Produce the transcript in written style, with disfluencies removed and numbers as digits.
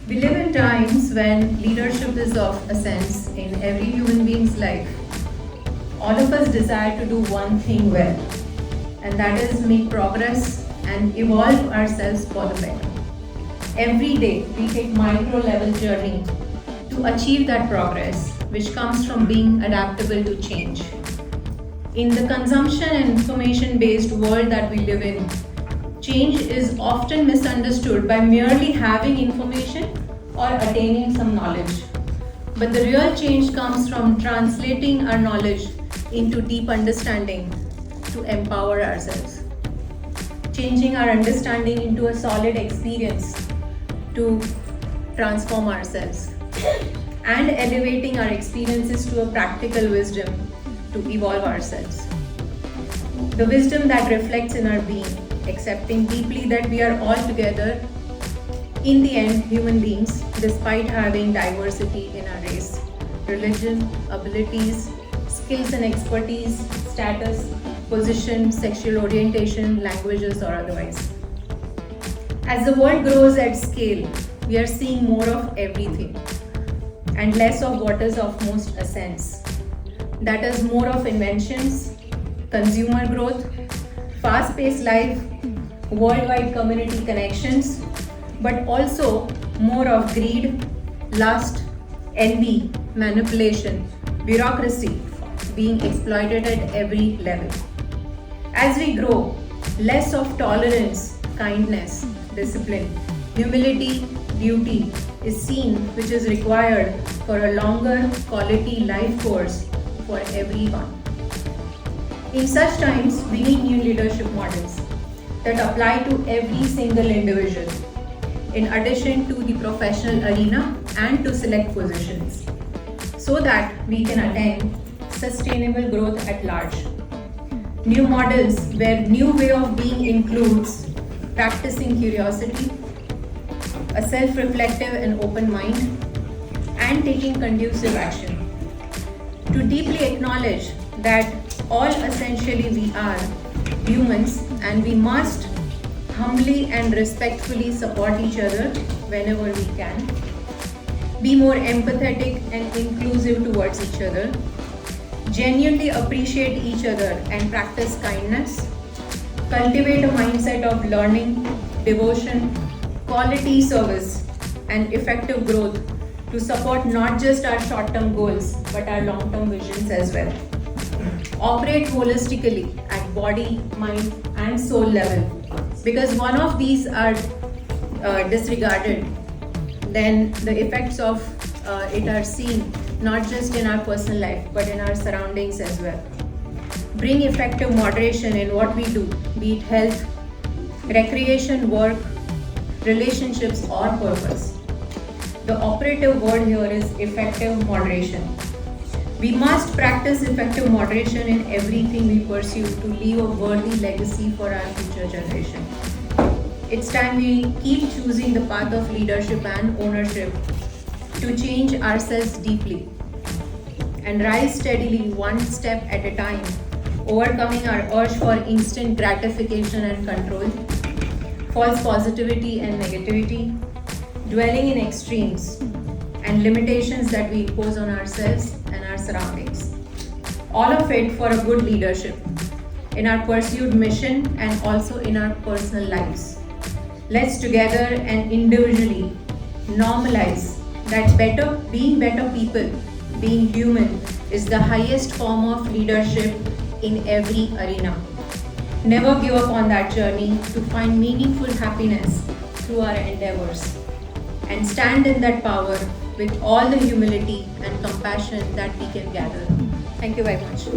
We live in times when leadership is of essence in every human being's life. All of us desire to do one thing well, and that is make progress and evolve ourselves for the better. Every day we take micro level journey to achieve that progress, which comes from being adaptable to change. In the consumption and information based world that we live in, change is often misunderstood by merely having information or attaining some knowledge. But the real change comes from translating our knowledge into deep understanding to empower ourselves. Changing our understanding into a solid experience to transform ourselves. And elevating our experiences to a practical wisdom to evolve ourselves. The wisdom that reflects in our being, accepting deeply that we are all together, in the end, human beings, despite having diversity in our race, religion, abilities, skills and expertise, status, position, sexual orientation, languages, or otherwise. As the world grows at scale, we are seeing more of everything and less of what is of most essence. That is more of inventions, consumer growth, fast-paced life, worldwide community connections, but also more of greed, lust, envy, manipulation, bureaucracy being exploited at every level. As we grow, less of tolerance, kindness, discipline, humility, duty is seen, which is required for a longer quality life course for everyone. In such times, we need new leadership models that apply to every single individual, in addition to the professional arena and to select positions, so that we can attain sustainable growth at large. New models where new way of being includes practicing curiosity, a self-reflective and open mind, and taking conducive action. To deeply acknowledge that all essentially we are humans and we must humbly and respectfully support each other whenever we can. Be more empathetic and inclusive towards each other. Genuinely appreciate each other and practice kindness. Cultivate a mindset of learning, devotion, quality service, and effective growth to support not just our short-term goals but our long-term visions as well. Operate holistically at body, mind, and soul level, because one of these are disregarded, then the effects of it are seen not just in our personal life but in our surroundings as well. Bring effective moderation in what we do, be it health, recreation, work, relationships, or purpose. The operative word here is effective moderation. We must practice effective moderation in everything we pursue to leave a worthy legacy for our future generation. It's time we keep choosing the path of leadership and ownership to change ourselves deeply and rise steadily one step at a time, overcoming our urge for instant gratification and control, false positivity and negativity, dwelling in extremes, and limitations that we impose on ourselves and our surroundings. All of it for a good leadership in our pursued mission and also in our personal lives. Let's together and individually normalize that being better people, being human, is the highest form of leadership in every arena. Never give up on that journey to find meaningful happiness through our endeavors, and stand in that power with all the humility and compassion that we can gather. Thank you very much.